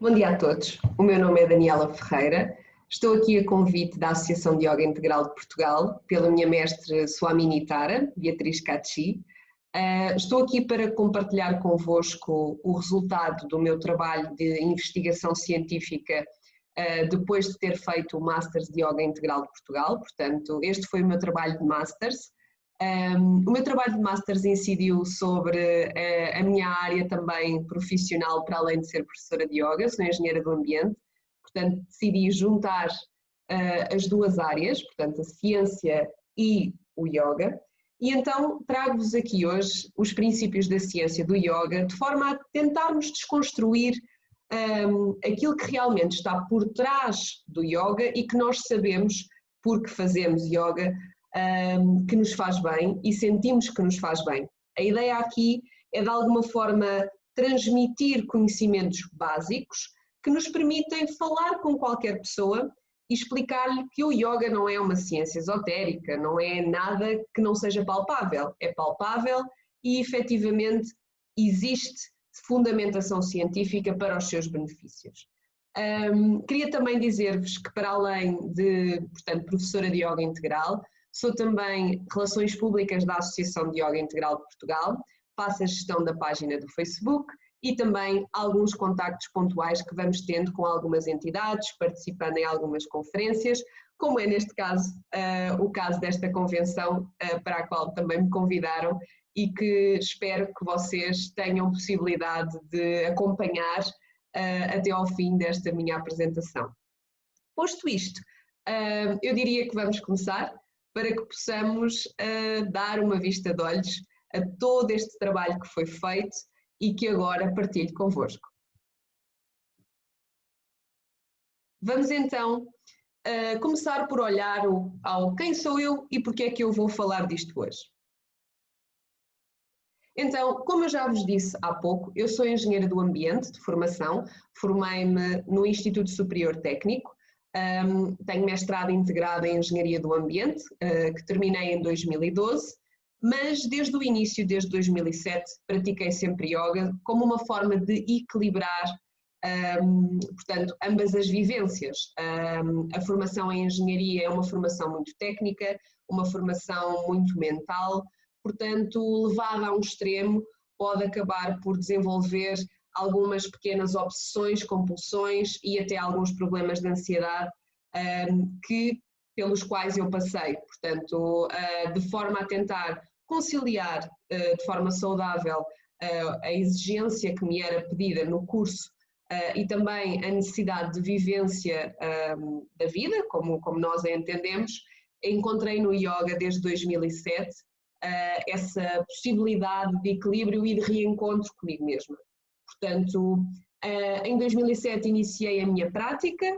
Bom dia a todos, o meu nome é Daniela Ferreira, estou aqui a convite da Associação de Yoga Integral de Portugal, pela minha mestre Swamini Tara, Beatriz Cachi. Estou aqui para compartilhar convosco o resultado do meu trabalho de investigação científica depois de ter feito o Masters de Yoga Integral de Portugal, portanto este foi o meu trabalho de Masters. O meu trabalho de Masters incidiu sobre a minha área também profissional, para além de ser professora de Yoga, sou engenheira do ambiente, portanto decidi juntar as duas áreas, portanto a ciência e o Yoga, e então trago-vos aqui hoje os princípios da ciência do Yoga, de forma a tentarmos desconstruir aquilo que realmente está por trás do Yoga e que nós sabemos porque fazemos Yoga, que nos faz bem e sentimos que nos faz bem. A ideia aqui é de alguma forma transmitir conhecimentos básicos que nos permitem falar com qualquer pessoa e explicar-lhe que o yoga não é uma ciência esotérica, não é nada que não seja palpável, é palpável e efetivamente existe fundamentação científica para os seus benefícios. Queria também dizer-vos que, para além de, portanto, professora de Yoga Integral, sou também Relações Públicas da Associação de Yoga Integral de Portugal, faço a gestão da página do Facebook e também alguns contactos pontuais que vamos tendo com algumas entidades, participando em algumas conferências, como é neste caso o caso desta convenção para a qual também me convidaram e que espero que vocês tenham possibilidade de acompanhar até ao fim desta minha apresentação. Posto isto, eu diria que vamos começar, para que possamos dar uma vista de olhos a todo este trabalho que foi feito e que agora partilho convosco. Vamos então começar por olhar ao quem sou eu e porque é que eu vou falar disto hoje. Então, como eu já vos disse há pouco, eu sou engenheira do ambiente de formação, formei-me no Instituto Superior Técnico, tenho mestrado integrado em Engenharia do Ambiente, que terminei em 2012, mas desde o início, desde 2007, pratiquei sempre yoga como uma forma de equilibrar, portanto, ambas as vivências. A formação em Engenharia é uma formação muito técnica, uma formação muito mental, portanto, levada a um extremo, pode acabar por desenvolver algumas pequenas obsessões, compulsões e até alguns problemas de ansiedade pelos quais eu passei. Portanto, de forma a tentar conciliar de forma saudável a exigência que me era pedida no curso e também a necessidade de vivência da vida, como nós a entendemos, encontrei no yoga desde 2007 essa possibilidade de equilíbrio e de reencontro comigo mesma. Portanto, em 2007 iniciei a minha prática,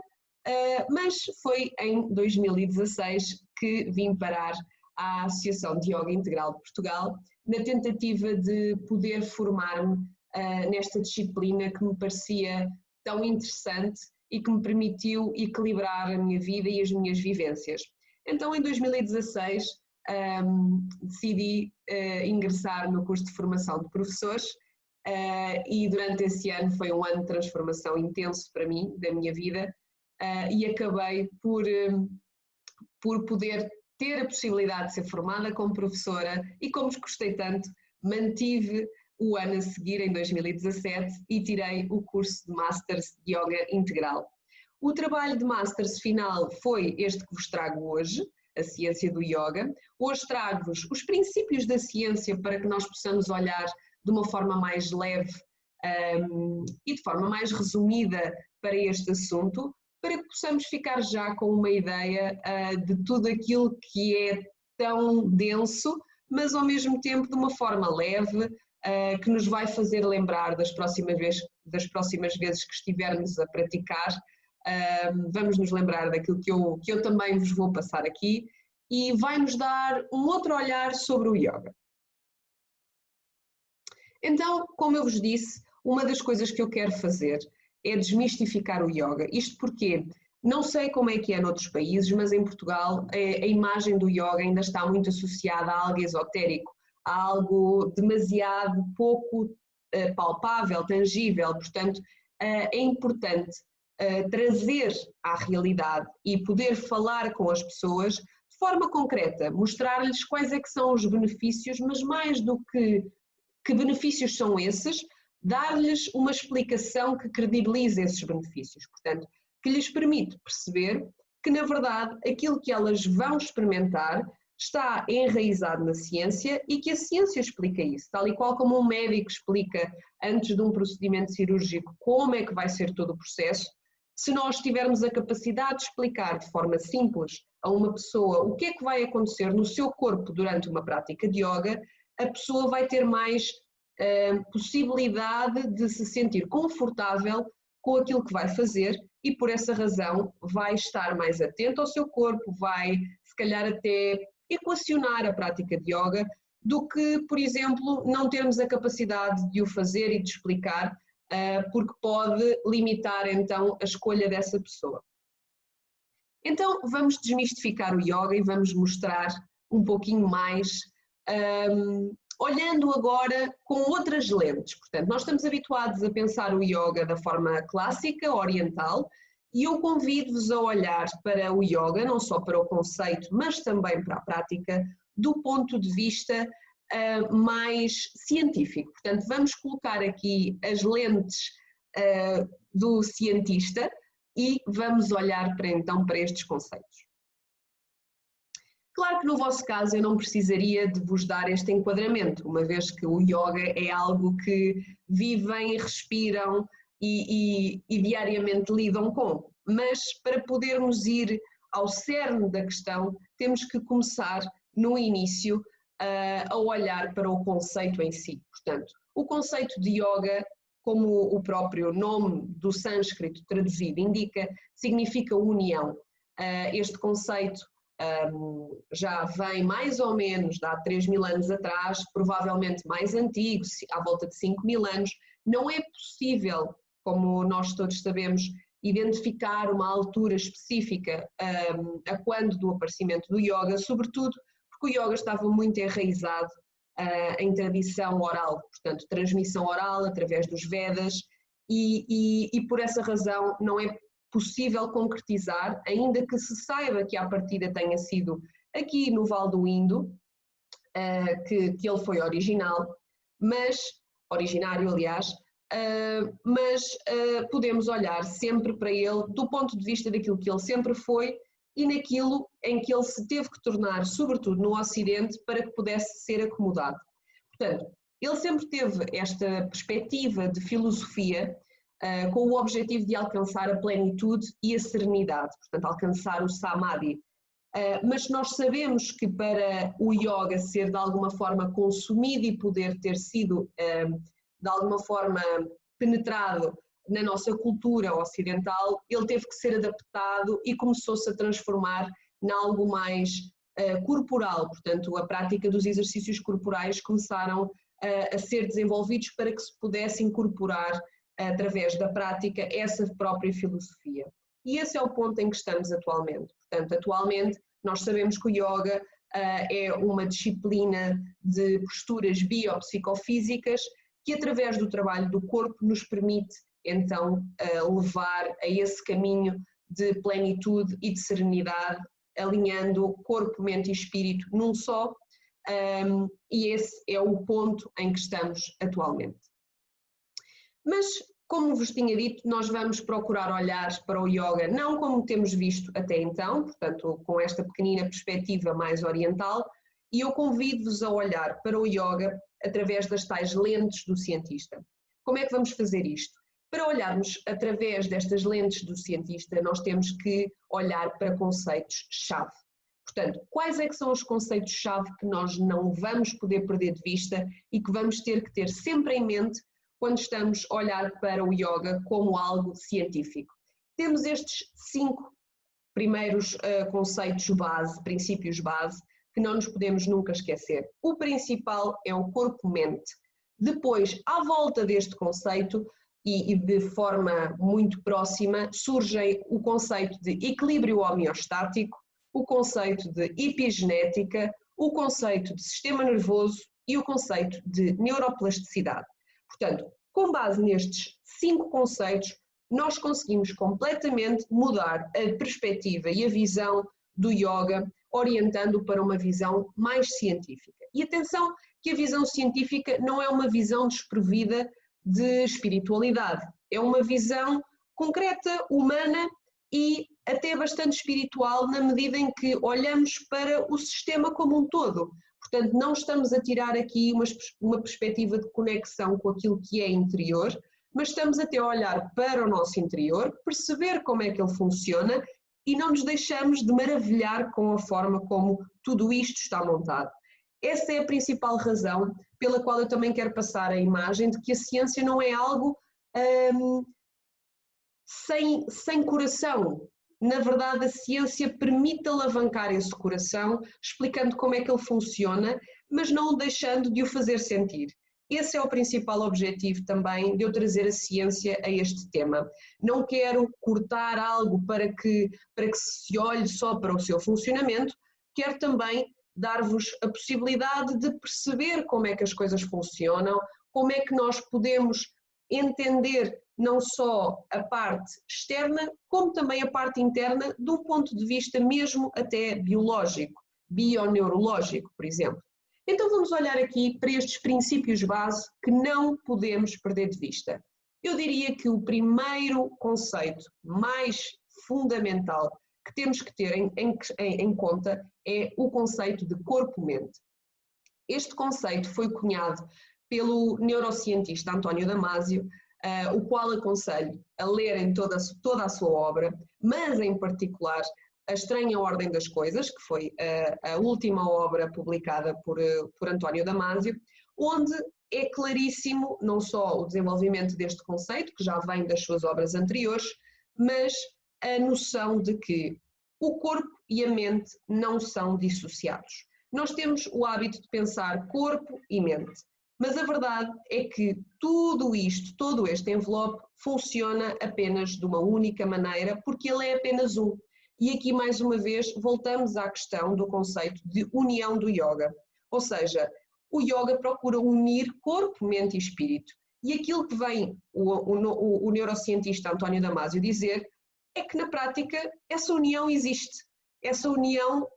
mas foi em 2016 que vim parar à Associação de Yoga Integral de Portugal, na tentativa de poder formar-me nesta disciplina que me parecia tão interessante e que me permitiu equilibrar a minha vida e as minhas vivências. Então, em 2016, decidi ingressar no curso de formação de professores e durante esse ano foi um ano de transformação intenso para mim, da minha vida, e acabei por poder ter a possibilidade de ser formada como professora e, como gostei tanto, mantive o ano a seguir, em 2017, e tirei o curso de Masters de Yoga Integral. O trabalho de Masters final foi este que vos trago hoje, a ciência do yoga. Hoje trago-vos os princípios da ciência para que nós possamos olhar de uma forma mais leve e de forma mais resumida para este assunto, para que possamos ficar já com uma ideia de tudo aquilo que é tão denso, mas ao mesmo tempo de uma forma leve, que nos vai fazer lembrar das próximas vezes que estivermos a praticar. Vamos nos lembrar daquilo que eu também vos vou passar aqui e vai-nos dar um outro olhar sobre o yoga. Então, como eu vos disse, uma das coisas que eu quero fazer é desmistificar o yoga. Isto porque não sei como é que é noutros países, mas em Portugal a imagem do yoga ainda está muito associada a algo esotérico, a algo demasiado pouco palpável, tangível. Portanto, é importante trazer à realidade e poder falar com as pessoas de forma concreta, mostrar-lhes quais é que são os benefícios, mas mais do que benefícios são esses, dar-lhes uma explicação que credibilize esses benefícios, portanto, que lhes permite perceber que, na verdade, aquilo que elas vão experimentar está enraizado na ciência e que a ciência explica isso, tal e qual como um médico explica antes de um procedimento cirúrgico como é que vai ser todo o processo. Se nós tivermos a capacidade de explicar de forma simples a uma pessoa o que é que vai acontecer no seu corpo durante uma prática de yoga, a pessoa vai ter mais possibilidade de se sentir confortável com aquilo que vai fazer e por essa razão vai estar mais atento ao seu corpo, vai se calhar até equacionar a prática de yoga do que, por exemplo, não termos a capacidade de o fazer e de explicar, porque pode limitar então a escolha dessa pessoa. Então vamos desmistificar o yoga e vamos mostrar um pouquinho mais, olhando agora com outras lentes. Portanto, nós estamos habituados a pensar o yoga da forma clássica, oriental, e eu convido-vos a olhar para o yoga, não só para o conceito, mas também para a prática, do ponto de vista mais científico. Portanto, vamos colocar aqui as lentes do cientista e vamos olhar então para estes conceitos. Claro que no vosso caso eu não precisaria de vos dar este enquadramento, uma vez que o yoga é algo que vivem, respiram e diariamente lidam com, mas para podermos ir ao cerne da questão, temos que começar no início a olhar para o conceito em si. Portanto, o conceito de yoga, como o próprio nome do sânscrito traduzido indica, significa união. Este conceito já vem mais ou menos de há 3.000 anos atrás, provavelmente mais antigo, à volta de 5.000 anos. Não é possível, como nós todos sabemos, identificar uma altura específica a quando do aparecimento do yoga, sobretudo porque o yoga estava muito enraizado em tradição oral, portanto, transmissão oral através dos Vedas e por essa razão não é possível concretizar, ainda que se saiba que à partida tenha sido aqui no Vale do Indo, que ele foi originário, aliás, mas podemos olhar sempre para ele do ponto de vista daquilo que ele sempre foi e naquilo em que ele se teve que tornar, sobretudo no Ocidente, para que pudesse ser acomodado. Portanto, ele sempre teve esta perspectiva de filosofia com o objetivo de alcançar a plenitude e a serenidade, portanto, alcançar o samadhi. Mas nós sabemos que para o yoga ser de alguma forma consumido e poder ter sido de alguma forma penetrado na nossa cultura ocidental, ele teve que ser adaptado e começou-se a transformar em algo mais corporal, portanto a prática dos exercícios corporais começaram a ser desenvolvidos para que se pudesse incorporar através da prática essa própria filosofia. E esse é o ponto em que estamos atualmente. Portanto, atualmente nós sabemos que o yoga é uma disciplina de posturas biopsicofísicas que através do trabalho do corpo nos permite então levar a esse caminho de plenitude e de serenidade, alinhando corpo, mente e espírito num só, e esse é o ponto em que estamos atualmente. Mas, como vos tinha dito, nós vamos procurar olhar para o yoga não como temos visto até então, portanto, com esta pequenina perspectiva mais oriental, e eu convido-vos a olhar para o yoga através das tais lentes do cientista. Como é que vamos fazer isto? Para olharmos através destas lentes do cientista, nós temos que olhar para conceitos-chave. Portanto, quais é que são os conceitos-chave que nós não vamos poder perder de vista e que vamos ter que ter sempre em mente quando estamos a olhar para o yoga como algo científico? Temos estes 5 primeiros conceitos base, princípios base, que não nos podemos nunca esquecer. O principal é o corpo-mente. Depois, à volta deste conceito, e de forma muito próxima, surgem o conceito de equilíbrio homeostático, o conceito de epigenética, o conceito de sistema nervoso e o conceito de neuroplasticidade. Portanto, Com base nestes 5 conceitos, nós conseguimos completamente mudar a perspectiva e a visão do yoga, orientando para uma visão mais científica. E atenção que a visão científica não é uma visão desprovida de espiritualidade, é uma visão concreta, humana e até bastante espiritual na medida em que olhamos para o sistema como um todo. Portanto, não estamos a tirar aqui uma perspectiva de conexão com aquilo que é interior, mas estamos até a olhar para o nosso interior, perceber como é que ele funciona e não nos deixamos de maravilhar com a forma como tudo isto está montado. Essa é a principal razão pela qual eu também quero passar a imagem de que a ciência não é algo sem coração. Na verdade, a ciência permite alavancar esse coração, explicando como é que ele funciona, mas não deixando de o fazer sentir. Esse é o principal objetivo também de eu trazer a ciência a este tema. Não quero cortar algo para que se olhe só para o seu funcionamento, quero também dar-vos a possibilidade de perceber como é que as coisas funcionam, como é que nós podemos entender não só a parte externa, como também a parte interna, de um ponto de vista mesmo até biológico, bioneurológico, por exemplo. Então vamos olhar aqui para estes princípios base que não podemos perder de vista. Eu diria que o primeiro conceito mais fundamental que temos que ter em conta é o conceito de corpo-mente. Este conceito foi cunhado pelo neurocientista António Damasio, o qual aconselho a lerem toda a sua obra, mas em particular A Estranha Ordem das Coisas, que foi a última obra publicada por António Damasio, onde é claríssimo não só o desenvolvimento deste conceito, que já vem das suas obras anteriores, mas a noção de que o corpo e a mente não são dissociados. Nós temos o hábito de pensar corpo e mente, mas a verdade é que tudo isto, todo este envelope, funciona apenas de uma única maneira, porque ele é apenas um. E aqui, mais uma vez, voltamos à questão do conceito de união do yoga. Ou seja, o yoga procura unir corpo, mente e espírito. E aquilo que vem o neurocientista António Damasio dizer é que, na prática, essa união existe. Essa união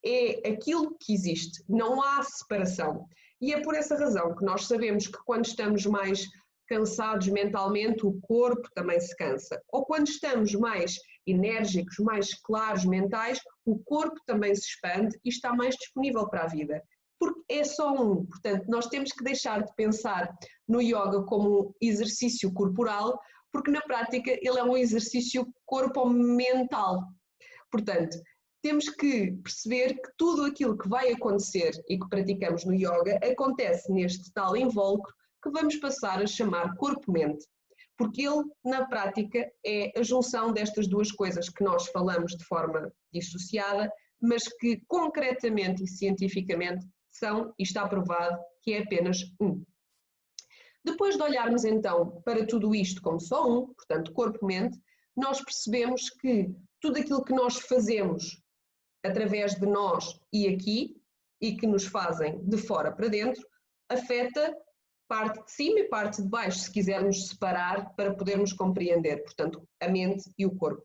é aquilo que existe. Não há separação. E é por essa razão que nós sabemos que quando estamos mais cansados mentalmente, o corpo também se cansa. Ou quando estamos mais enérgicos, mais claros mentais, o corpo também se expande e está mais disponível para a vida. Porque é só um. Portanto, nós temos que deixar de pensar no yoga como um exercício corporal, porque na prática ele é um exercício corpo-mental. Portanto, temos que perceber que tudo aquilo que vai acontecer e que praticamos no yoga acontece neste tal invólucro que vamos passar a chamar corpo-mente, porque ele, na prática, é a junção destas duas coisas que nós falamos de forma dissociada, mas que concretamente e cientificamente são, e está provado, que é apenas um. Depois de olharmos então para tudo isto como só um, portanto corpo-mente, nós percebemos que tudo aquilo que nós fazemos através de nós e aqui, e que nos fazem de fora para dentro, afeta parte de cima e parte de baixo, se quisermos separar para podermos compreender, portanto, a mente e o corpo.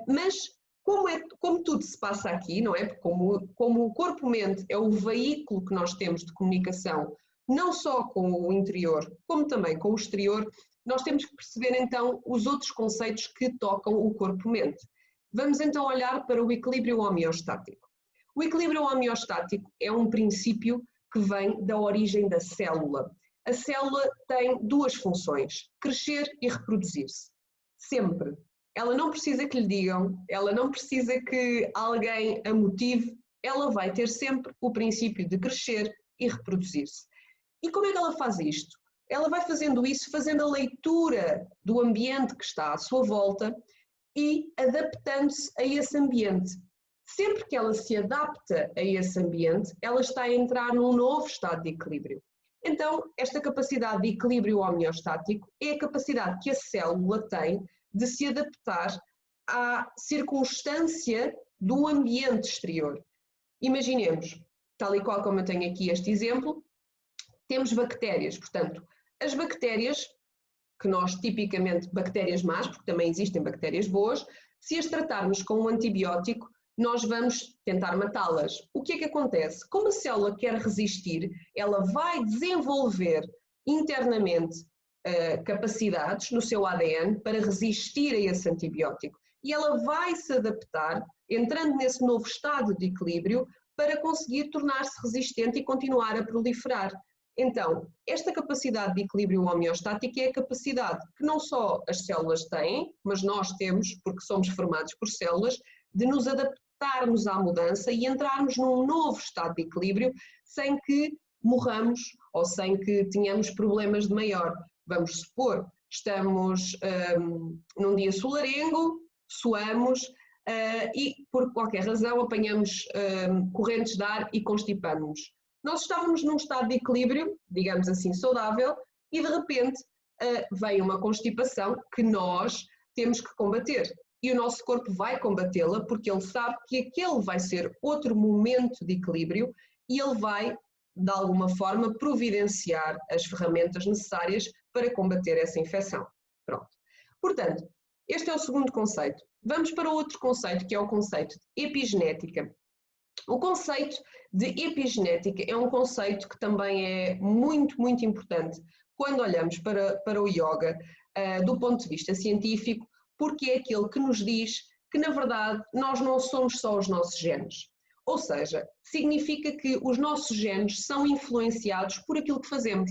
Mas como tudo se passa aqui, não é? Como o corpo-mente é o veículo que nós temos de comunicação, não só com o interior, como também com o exterior, nós temos que perceber então os outros conceitos que tocam o corpo-mente. Vamos então olhar para o equilíbrio homeostático. O equilíbrio homeostático é um princípio que vem da origem da célula. A célula tem duas funções, crescer e reproduzir-se. Sempre. Ela não precisa que lhe digam, ela não precisa que alguém a motive, ela vai ter sempre o princípio de crescer e reproduzir-se. E como é que ela faz isto? Ela vai fazendo isso, fazendo a leitura do ambiente que está à sua volta e adaptando-se a esse ambiente. Sempre que ela se adapta a esse ambiente, ela está a entrar num novo estado de equilíbrio. Então, esta capacidade de equilíbrio homeostático é a capacidade que a célula tem de se adaptar à circunstância do ambiente exterior. Imaginemos, tal e qual como eu tenho aqui este exemplo, temos bactérias, portanto, As bactérias, que nós tipicamente, bactérias más, porque também existem bactérias boas, se as tratarmos com um antibiótico, nós vamos tentar matá-las. O que é que acontece? Como a célula quer resistir, ela vai desenvolver internamente capacidades no seu ADN para resistir a esse antibiótico. E ela vai se adaptar, entrando nesse novo estado de equilíbrio, para conseguir tornar-se resistente e continuar a proliferar. Então, esta capacidade de equilíbrio homeostático é a capacidade que não só as células têm, mas nós temos, porque somos formados por células, de nos adaptarmos à mudança e entrarmos num novo estado de equilíbrio sem que morramos ou sem que tenhamos problemas de maior. Vamos supor, estamos num dia solarengo, suamos e por qualquer razão apanhamos correntes de ar e constipamos-nos. Nós estávamos num estado de equilíbrio, digamos assim, saudável, e de repente vem uma constipação que nós temos que combater. E o nosso corpo vai combatê-la porque ele sabe que aquele vai ser outro momento de equilíbrio e ele vai, de alguma forma, providenciar as ferramentas necessárias para combater essa infecção. Pronto. Portanto, este é o segundo conceito. Vamos para outro conceito, que é o conceito de epigenética. O conceito de epigenética é um conceito que também é muito, muito importante quando olhamos para o yoga do ponto de vista científico, porque é aquele que nos diz que, na verdade, nós não somos só os nossos genes. Ou seja, significa que os nossos genes são influenciados por aquilo que fazemos.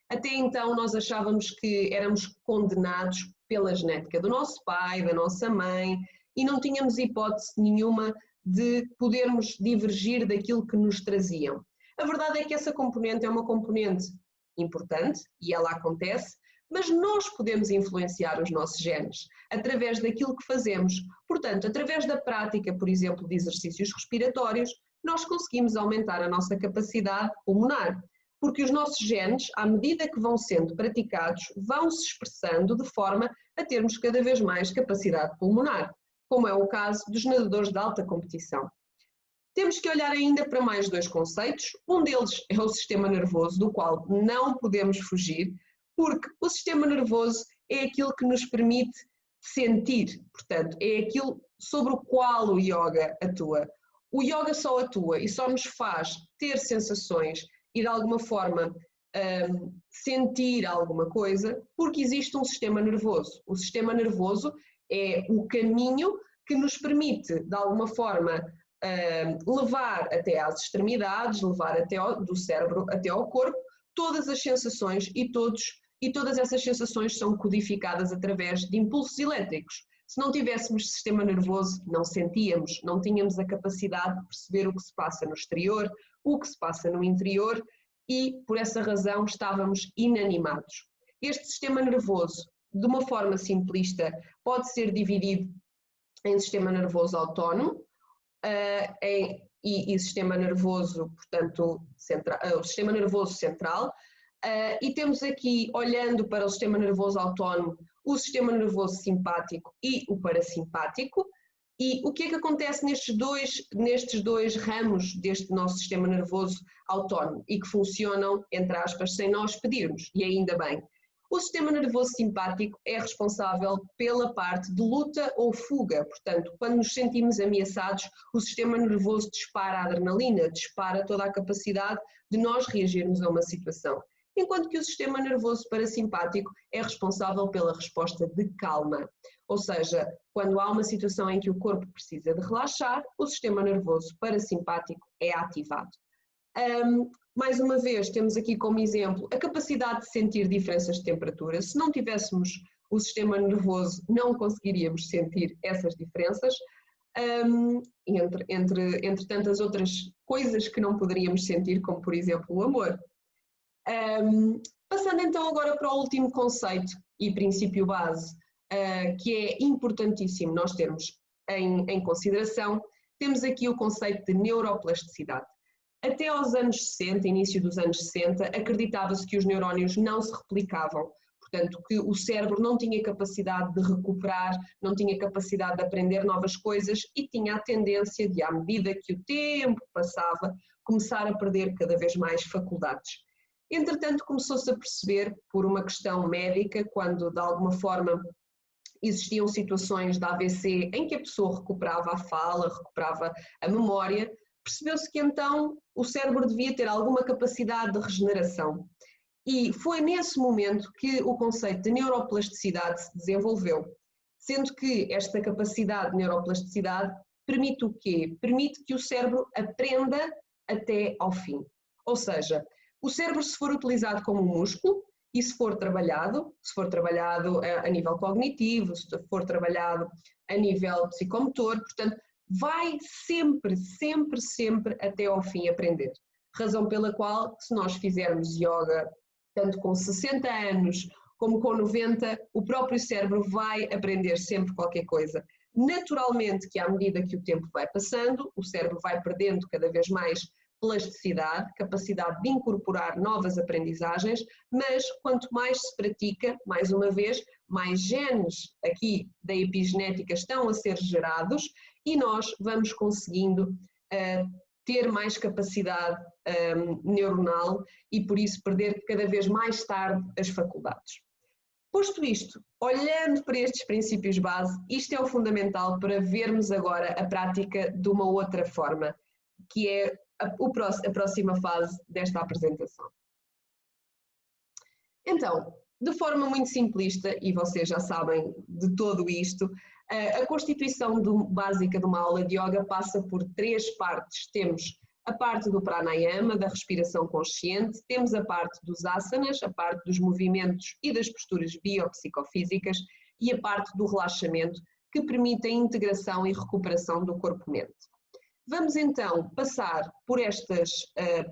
Até então nós achávamos que éramos condenados pela genética do nosso pai, da nossa mãe, e não tínhamos hipótese nenhuma de podermos divergir daquilo que nos traziam. A verdade é que essa componente é uma componente importante e ela acontece, mas nós podemos influenciar os nossos genes através daquilo que fazemos. Portanto, através da prática, por exemplo, de exercícios respiratórios, nós conseguimos aumentar a nossa capacidade pulmonar, porque os nossos genes, à medida que vão sendo praticados, vão se expressando de forma a termos cada vez mais capacidade pulmonar, como é o caso dos nadadores de alta competição. Temos que olhar ainda para mais dois conceitos. Um deles é o sistema nervoso, do qual não podemos fugir, porque o sistema nervoso é aquilo que nos permite sentir, portanto, é aquilo sobre o qual o yoga atua. O yoga só atua e só nos faz ter sensações e de alguma forma sentir alguma coisa porque existe um sistema nervoso. O sistema nervoso é o caminho que nos permite, de alguma forma, levar até às extremidades, levar até do cérebro até ao corpo, todas as sensações e todas essas sensações são codificadas através de impulsos elétricos. Se não tivéssemos sistema nervoso, não sentíamos, não tínhamos a capacidade de perceber o que se passa no exterior, o que se passa no interior e, por essa razão, estávamos inanimados. Este sistema nervoso, de uma forma simplista, pode ser dividido em sistema nervoso autónomo e sistema nervoso, portanto, o sistema nervoso central. E temos aqui, olhando para o sistema nervoso autónomo, o sistema nervoso simpático e o parasimpático. E o que é que acontece nestes dois ramos deste nosso sistema nervoso autónomo e que funcionam, entre aspas, sem nós pedirmos, e ainda bem. O sistema nervoso simpático é responsável pela parte de luta ou fuga, portanto, quando nos sentimos ameaçados, o sistema nervoso dispara a adrenalina, dispara toda a capacidade de nós reagirmos a uma situação. Enquanto que o sistema nervoso parasimpático é responsável pela resposta de calma, ou seja, quando há uma situação em que o corpo precisa de relaxar, o sistema nervoso parasimpático é ativado. Mais uma vez, temos aqui como exemplo a capacidade de sentir diferenças de temperatura. Se não tivéssemos o sistema nervoso, não conseguiríamos sentir essas diferenças, entre tantas outras coisas que não poderíamos sentir, como por exemplo o amor. Passando então agora para o último conceito e princípio base, que é importantíssimo nós termos em consideração, temos aqui o conceito de neuroplasticidade. Até aos anos 60, início dos anos 60, acreditava-se que os neurónios não se replicavam, portanto que o cérebro não tinha capacidade de recuperar, não tinha capacidade de aprender novas coisas e tinha a tendência de, à medida que o tempo passava, começar a perder cada vez mais faculdades. Entretanto, começou-se a perceber, por uma questão médica, quando de alguma forma existiam situações de AVC em que a pessoa recuperava a fala, recuperava a memória, percebeu-se que então o cérebro devia ter alguma capacidade de regeneração. E foi nesse momento que o conceito de neuroplasticidade se desenvolveu, sendo que esta capacidade de neuroplasticidade permite o quê? Permite que o cérebro aprenda até ao fim. Ou seja, o cérebro, se for utilizado como um músculo e se for trabalhado a nível cognitivo, se for trabalhado a nível psicomotor, portanto, vai sempre, sempre, sempre até ao fim aprender. Razão pela qual, se nós fizermos yoga, tanto com 60 anos como com 90, o próprio cérebro vai aprender sempre qualquer coisa. Naturalmente que à medida que o tempo vai passando, o cérebro vai perdendo cada vez mais plasticidade, capacidade de incorporar novas aprendizagens, mas quanto mais se pratica, mais uma vez, mais genes aqui da epigenética estão a ser gerados e nós vamos conseguindo ter mais capacidade neuronal e por isso perder cada vez mais tarde as faculdades. Posto isto, olhando para estes princípios base, isto é o fundamental para vermos agora a prática de uma outra forma, que é a próxima fase desta apresentação. Então, de forma muito simplista, e vocês já sabem de todo isto, a constituição básica de uma aula de yoga passa por 3 partes. Temos a parte do pranayama, da respiração consciente, temos a parte dos asanas, a parte dos movimentos e das posturas biopsicofísicas e a parte do relaxamento, que permite a integração e recuperação do corpo-mente. Vamos então passar por estas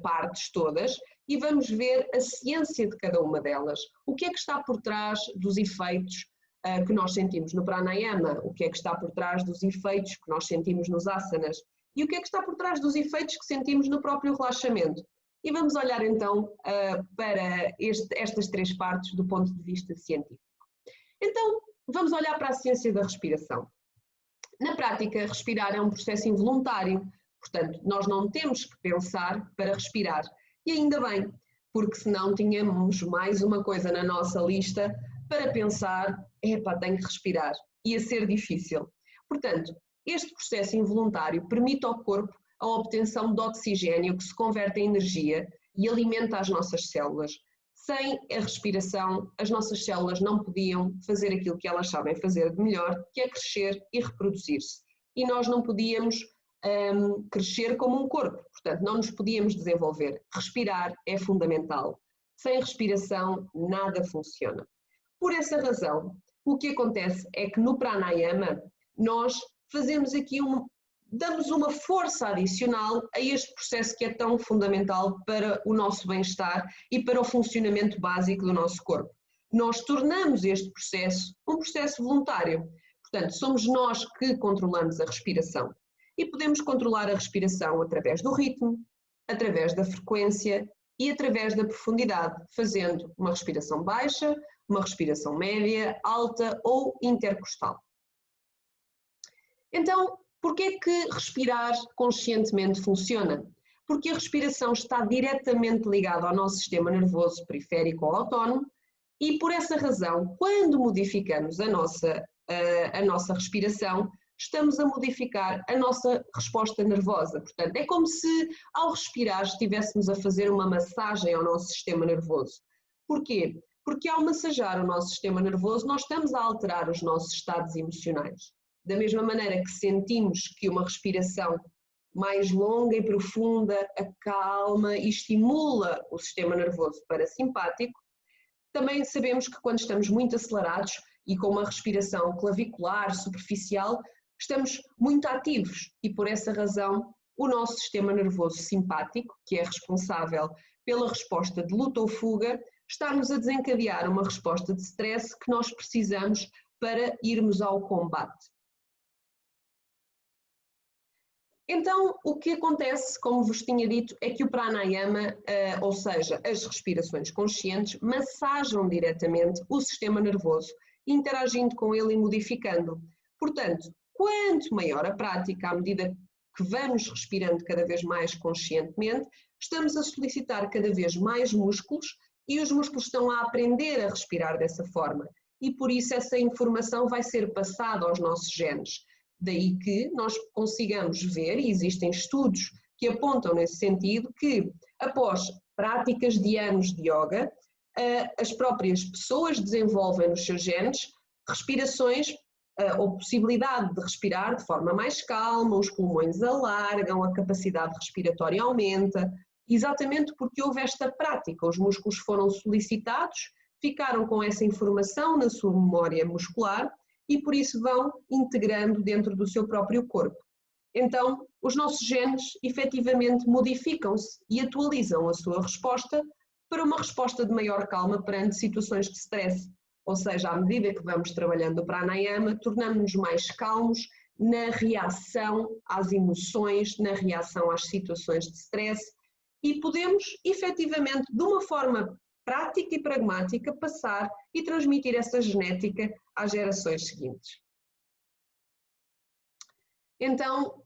partes todas e vamos ver a ciência de cada uma delas. O que é que está por trás dos efeitos que nós sentimos no pranayama? O que é que está por trás dos efeitos que nós sentimos nos asanas? E o que é que está por trás dos efeitos que sentimos no próprio relaxamento? E vamos olhar então para estas 3 partes do ponto de vista científico. Então, vamos olhar para a ciência da respiração. Na prática, respirar é um processo involuntário, portanto, nós não temos que pensar para respirar. E ainda bem, porque senão tínhamos mais uma coisa na nossa lista para pensar, tenho que respirar. Ia ser difícil. Portanto, este processo involuntário permite ao corpo a obtenção de oxigênio que se converte em energia e alimenta as nossas células. Sem a respiração, as nossas células não podiam fazer aquilo que elas sabem fazer de melhor, que é crescer e reproduzir-se. E nós não podíamos crescer como um corpo, portanto, não nos podíamos desenvolver. Respirar é fundamental. Sem respiração, nada funciona. Por essa razão, o que acontece é que no pranayama, nós fazemos aqui damos uma força adicional a este processo que é tão fundamental para o nosso bem-estar e para o funcionamento básico do nosso corpo. Nós tornamos este processo um processo voluntário. Portanto, somos nós que controlamos a respiração. E podemos controlar a respiração através do ritmo, através da frequência e através da profundidade, fazendo uma respiração baixa, uma respiração média, alta ou intercostal. Então, porquê é que respirar conscientemente funciona? Porque a respiração está diretamente ligada ao nosso sistema nervoso periférico ou autónomo e, por essa razão, quando modificamos a nossa respiração, estamos a modificar a nossa resposta nervosa. Portanto, é como se, ao respirar, estivéssemos a fazer uma massagem ao nosso sistema nervoso. Porquê? Porque ao massajar o nosso sistema nervoso, nós estamos a alterar os nossos estados emocionais. Da mesma maneira que sentimos que uma respiração mais longa e profunda acalma e estimula o sistema nervoso parasimpático, também sabemos que quando estamos muito acelerados e com uma respiração clavicular, superficial, estamos muito ativos e por essa razão o nosso sistema nervoso simpático, que é responsável pela resposta de luta ou fuga, está-nos a desencadear uma resposta de stress que nós precisamos para irmos ao combate. Então, o que acontece, como vos tinha dito, é que o pranayama, ou seja, as respirações conscientes, massajam diretamente o sistema nervoso, interagindo com ele e modificando. Portanto, quanto maior a prática, à medida que vamos respirando cada vez mais conscientemente, estamos a solicitar cada vez mais músculos e os músculos estão a aprender a respirar dessa forma. E por isso essa informação vai ser passada aos nossos genes. Daí que nós consigamos ver, e existem estudos que apontam nesse sentido, que após práticas de anos de yoga, as próprias pessoas desenvolvem nos seus genes respirações ou possibilidade de respirar de forma mais calma, os pulmões alargam, a capacidade respiratória aumenta, exatamente porque houve esta prática, os músculos foram solicitados, ficaram com essa informação na sua memória muscular e por isso vão integrando dentro do seu próprio corpo. Então, os nossos genes efetivamente modificam-se e atualizam a sua resposta para uma resposta de maior calma perante situações de stress. Ou seja, à medida que vamos trabalhando o pranayama, tornamos-nos mais calmos na reação às emoções, na reação às situações de stress e podemos efetivamente, de uma forma prática e pragmática, passar e transmitir essa genética às gerações seguintes. Então,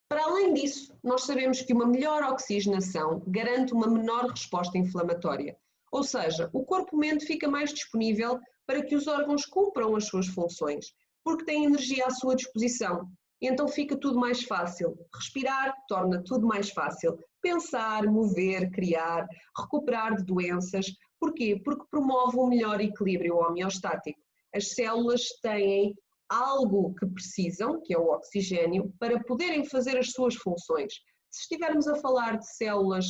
para além disso, nós sabemos que uma melhor oxigenação garante uma menor resposta inflamatória, ou seja, o corpo-mente fica mais disponível para que os órgãos cumpram as suas funções, porque têm energia à sua disposição. Então fica tudo mais fácil. Respirar torna tudo mais fácil. Pensar, mover, criar, recuperar de doenças. Porquê? Porque promove um melhor equilíbrio homeostático. As células têm algo que precisam, que é o oxigênio, para poderem fazer as suas funções. Se estivermos a falar de células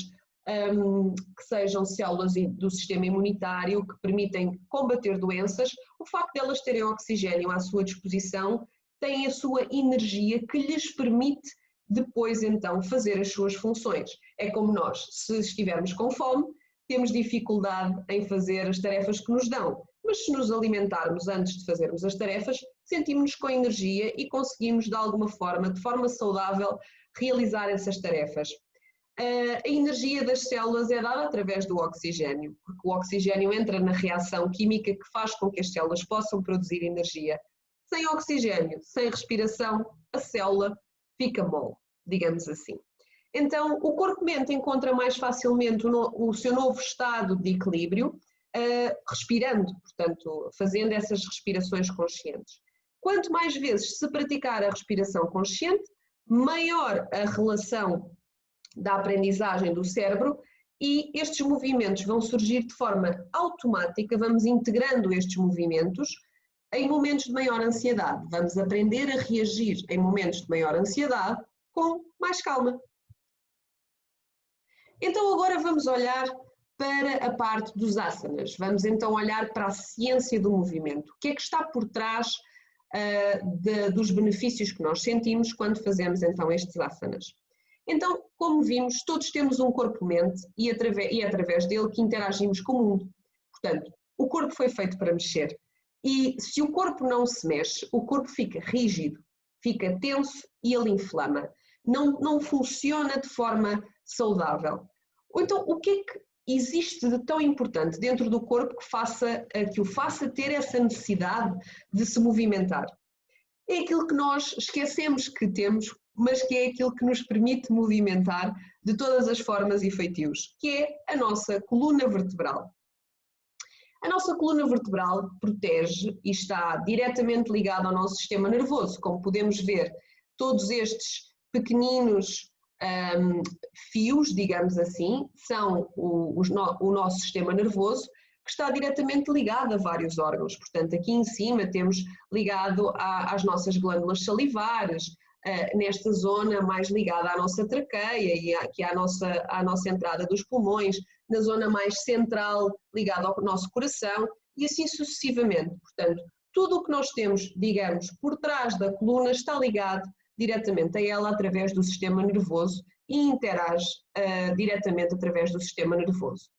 que sejam células do sistema imunitário, que permitem combater doenças, o facto de elas terem oxigênio à sua disposição tem a sua energia que lhes permite depois então fazer as suas funções. É como nós, se estivermos com fome, temos dificuldade em fazer as tarefas que nos dão, mas se nos alimentarmos antes de fazermos as tarefas, sentimos-nos com energia e conseguimos de alguma forma, de forma saudável, realizar essas tarefas. A energia das células é dada através do oxigênio, porque o oxigênio entra na reação química que faz com que as células possam produzir energia. Sem oxigênio, sem respiração, a célula fica mole, digamos assim. Então, o corpo-mente encontra mais facilmente o seu novo estado de equilíbrio, respirando, portanto, fazendo essas respirações conscientes. Quanto mais vezes se praticar a respiração consciente, maior a relação da aprendizagem do cérebro e estes movimentos vão surgir de forma automática, vamos integrando estes movimentos em momentos de maior ansiedade. Vamos aprender a reagir em momentos de maior ansiedade com mais calma. Então agora vamos olhar para a parte dos asanas. Vamos então olhar para a ciência do movimento. O que é que está por trás dos benefícios que nós sentimos quando fazemos então estes asanas? Então, como vimos, todos temos um corpo-mente e é através dele que interagimos com o mundo. Portanto, o corpo foi feito para mexer. E se o corpo não se mexe, o corpo fica rígido, fica tenso e ele inflama. Não funciona de forma saudável. Então, o que é que existe de tão importante dentro do corpo que o faça ter essa necessidade de se movimentar? É aquilo que nós esquecemos que temos, mas que é aquilo que nos permite movimentar de todas as formas e feitios, que é a nossa coluna vertebral. A nossa coluna vertebral protege e está diretamente ligada ao nosso sistema nervoso. Como podemos ver, todos estes pequeninos fios, digamos assim, são o nosso sistema nervoso, que está diretamente ligado a vários órgãos. Portanto, aqui em cima temos ligado às nossas glândulas salivares, nesta zona mais ligada à nossa traqueia e aqui à nossa entrada dos pulmões, na zona mais central ligada ao nosso coração e assim sucessivamente. Portanto, tudo o que nós temos, digamos, por trás da coluna está ligado diretamente a ela através do sistema nervoso e interage diretamente através do sistema nervoso.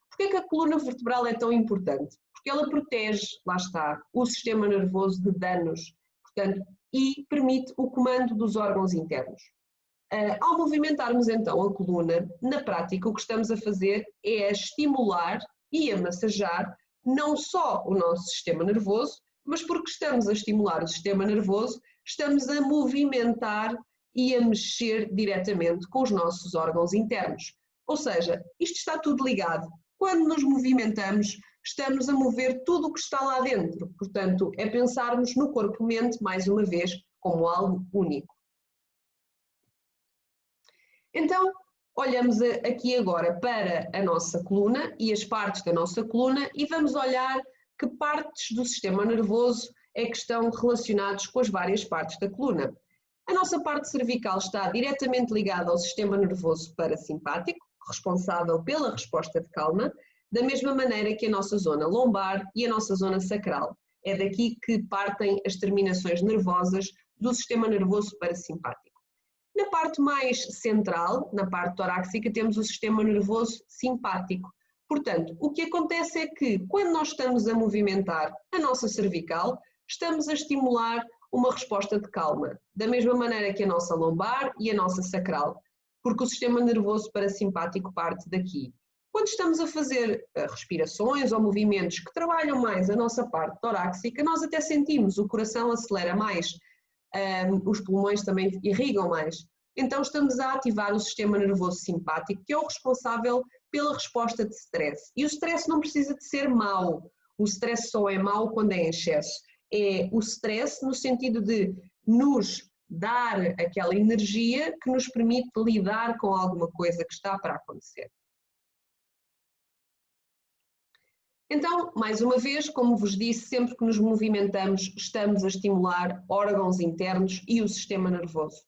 Porquê que a coluna vertebral é tão importante? Porque ela protege, lá está, o sistema nervoso de danos, portanto, e permite o comando dos órgãos internos. Ao movimentarmos então a coluna, na prática o que estamos a fazer é estimular e a massajar não só o nosso sistema nervoso, mas porque estamos a estimular o sistema nervoso, estamos a movimentar e a mexer diretamente com os nossos órgãos internos. Ou seja, isto está tudo ligado. Quando nos movimentamos, estamos a mover tudo o que está lá dentro. Portanto, é pensarmos no corpo-mente, mais uma vez, como algo único. Então, olhamos aqui agora para a nossa coluna e as partes da nossa coluna e vamos olhar que partes do sistema nervoso é que estão relacionados com as várias partes da coluna. A nossa parte cervical está diretamente ligada ao sistema nervoso parasimpático, responsável pela resposta de calma, da mesma maneira que a nossa zona lombar e a nossa zona sacral. É daqui que partem as terminações nervosas do sistema nervoso parasimpático. Na parte mais central, na parte torácica, temos o sistema nervoso simpático. Portanto, o que acontece é que, quando nós estamos a movimentar a nossa cervical, estamos a estimular uma resposta de calma, da mesma maneira que a nossa lombar e a nossa sacral, porque o sistema nervoso parasimpático parte daqui. Quando estamos a fazer respirações ou movimentos que trabalham mais a nossa parte torácica, nós até sentimos, o coração acelera mais, os pulmões também irrigam mais. Então estamos a ativar o sistema nervoso simpático, que é o responsável pela resposta de stress. E o stress não precisa de ser mau, o stress só é mau quando é em excesso. É o stress no sentido de nos dar aquela energia que nos permite lidar com alguma coisa que está para acontecer. Então, mais uma vez, como vos disse, sempre que nos movimentamos, estamos a estimular órgãos internos e o sistema nervoso.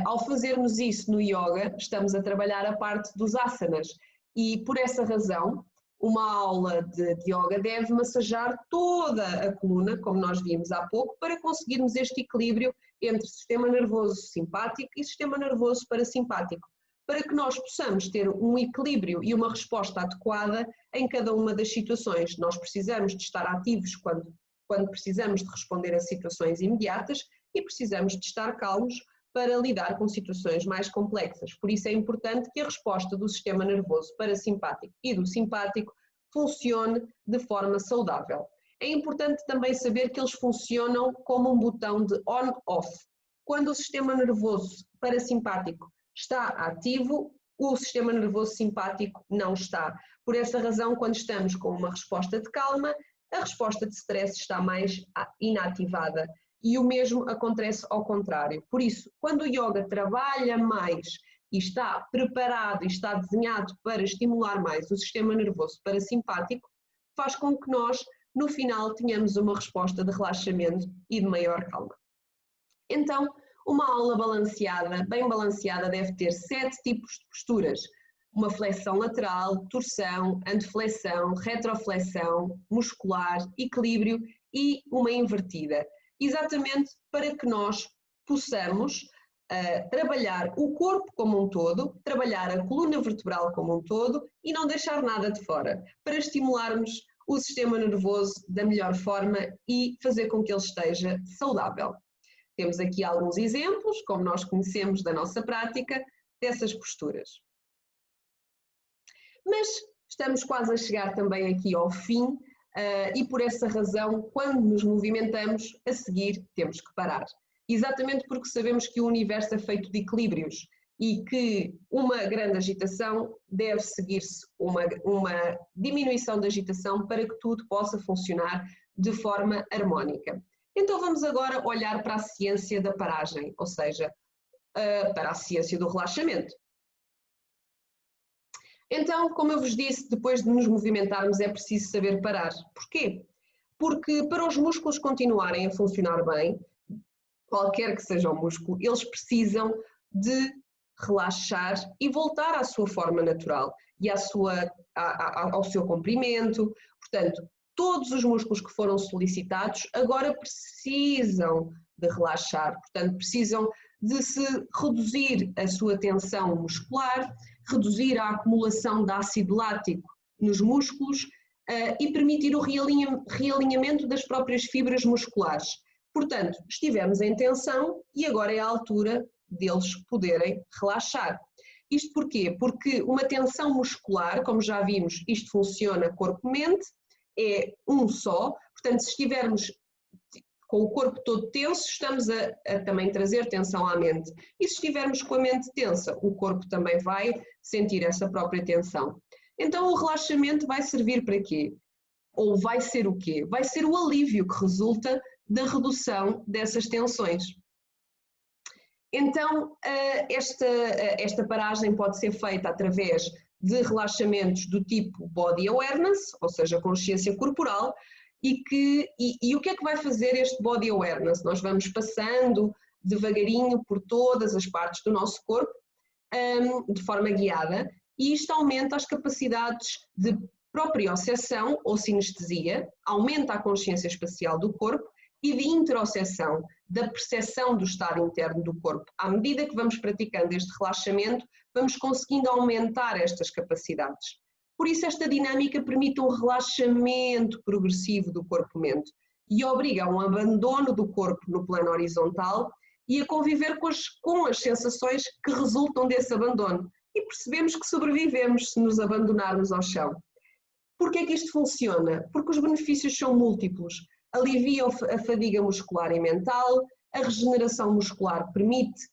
Ao fazermos isso no yoga, estamos a trabalhar a parte dos asanas e, por essa razão, uma aula de yoga deve massajar toda a coluna, como nós vimos há pouco, para conseguirmos este equilíbrio entre sistema nervoso simpático e sistema nervoso parasimpático, para que nós possamos ter um equilíbrio e uma resposta adequada em cada uma das situações. Nós precisamos de estar ativos quando precisamos de responder a situações imediatas e precisamos de estar calmos para lidar com situações mais complexas. Por isso é importante que a resposta do sistema nervoso parasimpático e do simpático funcione de forma saudável. É importante também saber que eles funcionam como um botão de on-off. Quando o sistema nervoso parasimpático está ativo, o sistema nervoso simpático não está. Por essa razão, quando estamos com uma resposta de calma, a resposta de stress está mais inativada. E o mesmo acontece ao contrário. Por isso, quando o yoga trabalha mais e está preparado e está desenhado para estimular mais o sistema nervoso parasimpático, faz com que nós, no final, tenhamos uma resposta de relaxamento e de maior calma. Então, uma aula balanceada, bem balanceada, deve ter 7 tipos de posturas. Uma flexão lateral, torção, anteflexão, retroflexão, muscular, equilíbrio e uma invertida. Exatamente para que nós possamos trabalhar o corpo como um todo, trabalhar a coluna vertebral como um todo e não deixar nada de fora, para estimularmos o sistema nervoso da melhor forma e fazer com que ele esteja saudável. Temos aqui alguns exemplos, como nós conhecemos da nossa prática, dessas posturas. Mas estamos quase a chegar também aqui ao fim e por essa razão, quando nos movimentamos, a seguir temos que parar. Exatamente porque sabemos que o universo é feito de equilíbrios e que uma grande agitação deve seguir-se uma diminuição da agitação para que tudo possa funcionar de forma harmónica. Então vamos agora olhar para a ciência da paragem, ou seja, para a ciência do relaxamento. Então, como eu vos disse, depois de nos movimentarmos é preciso saber parar. Porquê? Porque para os músculos continuarem a funcionar bem, qualquer que seja o músculo, eles precisam de relaxar e voltar à sua forma natural e ao seu comprimento. Portanto, todos os músculos que foram solicitados agora precisam de relaxar, portanto, precisam de se reduzir a sua tensão muscular, reduzir a acumulação de ácido lático nos músculos e permitir o realinhamento das próprias fibras musculares. Portanto, estivemos em tensão e agora é a altura deles poderem relaxar. Isto porquê? Porque uma tensão muscular, como já vimos, isto funciona corpo-mente, é um só, portanto, se estivermos com o corpo todo tenso, estamos a também trazer tensão à mente. E se estivermos com a mente tensa, o corpo também vai sentir essa própria tensão. Então o relaxamento vai servir para quê? Ou vai ser o quê? Vai ser o alívio que resulta da redução dessas tensões. Então, esta paragem pode ser feita através de relaxamentos do tipo Body Awareness, ou seja, consciência corporal, e o que é que vai fazer este Body Awareness? Nós vamos passando devagarinho por todas as partes do nosso corpo, de forma guiada, e isto aumenta as capacidades de proprioceção ou sinestesia, aumenta a consciência espacial do corpo e de interoceção, da percepção do estado interno do corpo. À medida que vamos praticando este relaxamento, vamos conseguindo aumentar estas capacidades. Por isso, esta dinâmica permite um relaxamento progressivo do corpo-mente e obriga a um abandono do corpo no plano horizontal e a conviver com as sensações que resultam desse abandono. E percebemos que sobrevivemos se nos abandonarmos ao chão. Porquê é que isto funciona? Porque os benefícios são múltiplos. Aliviam a fadiga muscular e mental, a regeneração muscular permite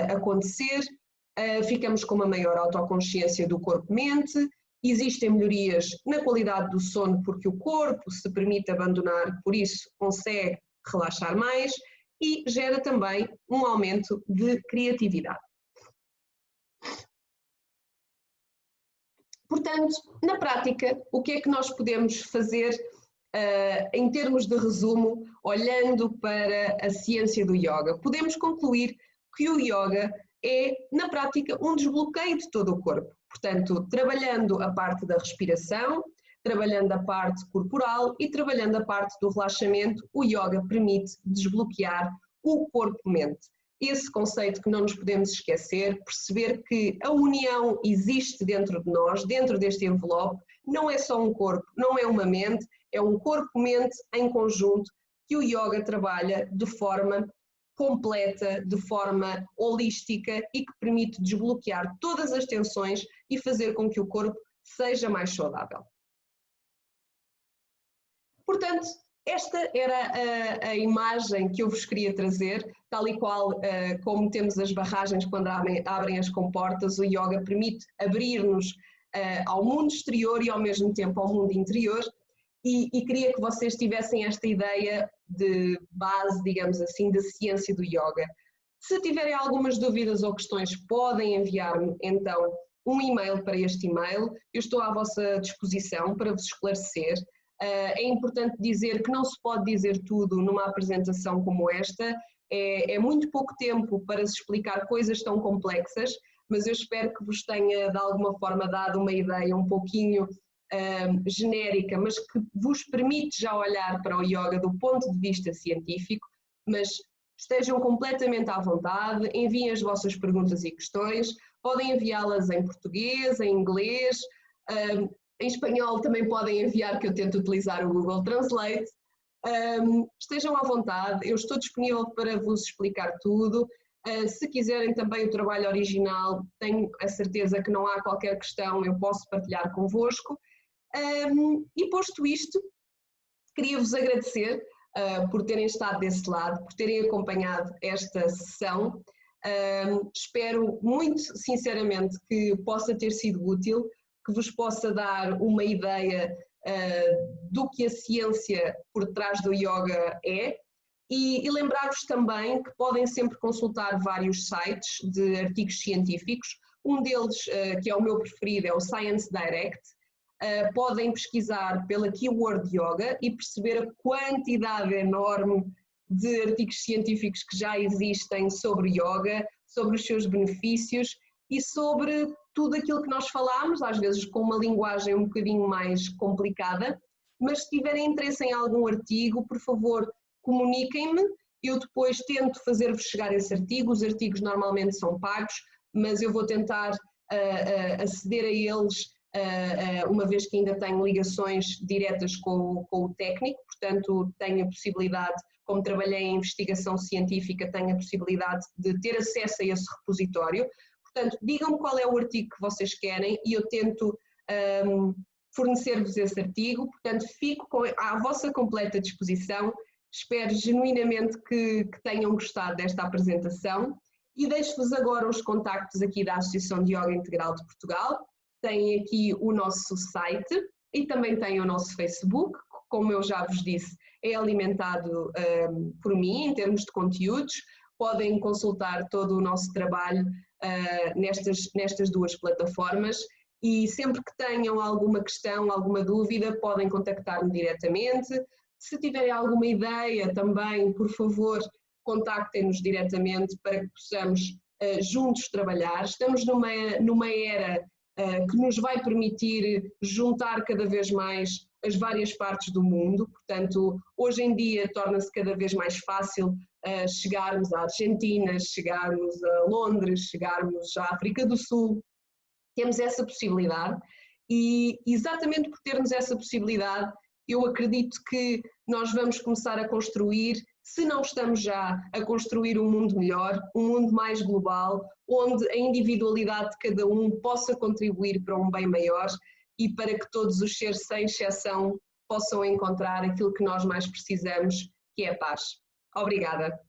acontecer, ficamos com uma maior autoconsciência do corpo-mente, existem melhorias na qualidade do sono porque o corpo se permite abandonar, por isso consegue relaxar mais e gera também um aumento de criatividade. Portanto, na prática, o que é que nós podemos fazer em termos de resumo, olhando para a ciência do yoga? Podemos concluir que o yoga é, na prática, um desbloqueio de todo o corpo. Portanto, trabalhando a parte da respiração, trabalhando a parte corporal e trabalhando a parte do relaxamento, o yoga permite desbloquear o corpo-mente. Esse conceito que não nos podemos esquecer, perceber que a união existe dentro de nós, dentro deste envelope, não é só um corpo, não é uma mente, é um corpo-mente em conjunto que o yoga trabalha de forma completa, de forma holística e que permite desbloquear todas as tensões e fazer com que o corpo seja mais saudável. Portanto, esta era a imagem que eu vos queria trazer, tal e qual como temos as barragens quando abrem as comportas, o yoga permite abrir-nos ao mundo exterior e ao mesmo tempo ao mundo interior, e queria que vocês tivessem esta ideia de base, digamos assim, da ciência do yoga. Se tiverem algumas dúvidas ou questões, podem enviar-me então um e-mail para este e-mail, eu estou à vossa disposição para vos esclarecer. É importante dizer que não se pode dizer tudo numa apresentação como esta, é muito pouco tempo para se explicar coisas tão complexas, mas eu espero que vos tenha de alguma forma dado uma ideia um pouquinho genérica, mas que vos permite já olhar para o yoga do ponto de vista científico, mas estejam completamente à vontade, enviem as vossas perguntas e questões, podem enviá-las em português, em inglês, em espanhol também podem enviar, que eu tento utilizar o Google Translate. Estejam à vontade, eu estou disponível para vos explicar tudo. Se quiserem também o trabalho original, tenho a certeza que não há qualquer questão, eu posso partilhar convosco. E posto isto, queria-vos agradecer por terem estado desse lado, por terem acompanhado esta sessão. Espero muito sinceramente que possa ter sido útil, que vos possa dar uma ideia do que a ciência por trás do yoga é, e lembrar-vos também que podem sempre consultar vários sites de artigos científicos. Um deles, que é o meu preferido, é o Science Direct. Podem pesquisar pela keyword yoga e perceber a quantidade enorme de artigos científicos que já existem sobre yoga, sobre os seus benefícios e sobre tudo aquilo que nós falámos, às vezes com uma linguagem um bocadinho mais complicada, mas se tiverem interesse em algum artigo, por favor, comuniquem-me, eu depois tento fazer-vos chegar esse artigo. Os artigos normalmente são pagos, mas eu vou tentar aceder a eles, uma vez que ainda tenho ligações diretas com o técnico, portanto tenho a possibilidade, como trabalhei em investigação científica, tenho a possibilidade de ter acesso a esse repositório. Portanto, digam-me qual é o artigo que vocês querem e eu tento fornecer-vos esse artigo. Portanto, fico à vossa completa disposição. Espero genuinamente que tenham gostado desta apresentação e deixo-vos agora os contactos aqui da Associação de Yoga Integral de Portugal. Tem aqui o nosso site e também tem o nosso Facebook, que, como eu já vos disse, é alimentado por mim em termos de conteúdos. Podem consultar todo o nosso trabalho nestas duas plataformas e sempre que tenham alguma questão, alguma dúvida, podem contactar-me diretamente. Se tiverem alguma ideia também, por favor, contactem-nos diretamente para que possamos juntos trabalhar. Estamos numa era que nos vai permitir juntar cada vez mais as várias partes do mundo, portanto, hoje em dia torna-se cada vez mais fácil chegarmos à Argentina, chegarmos a Londres, chegarmos à África do Sul. Temos essa possibilidade e exatamente por termos essa possibilidade, eu acredito que nós vamos começar a construir, se não estamos já a construir um mundo melhor, um mundo mais global, onde a individualidade de cada um possa contribuir para um bem maior e para que todos os seres, sem exceção, possam encontrar aquilo que nós mais precisamos, que é a paz. Obrigada.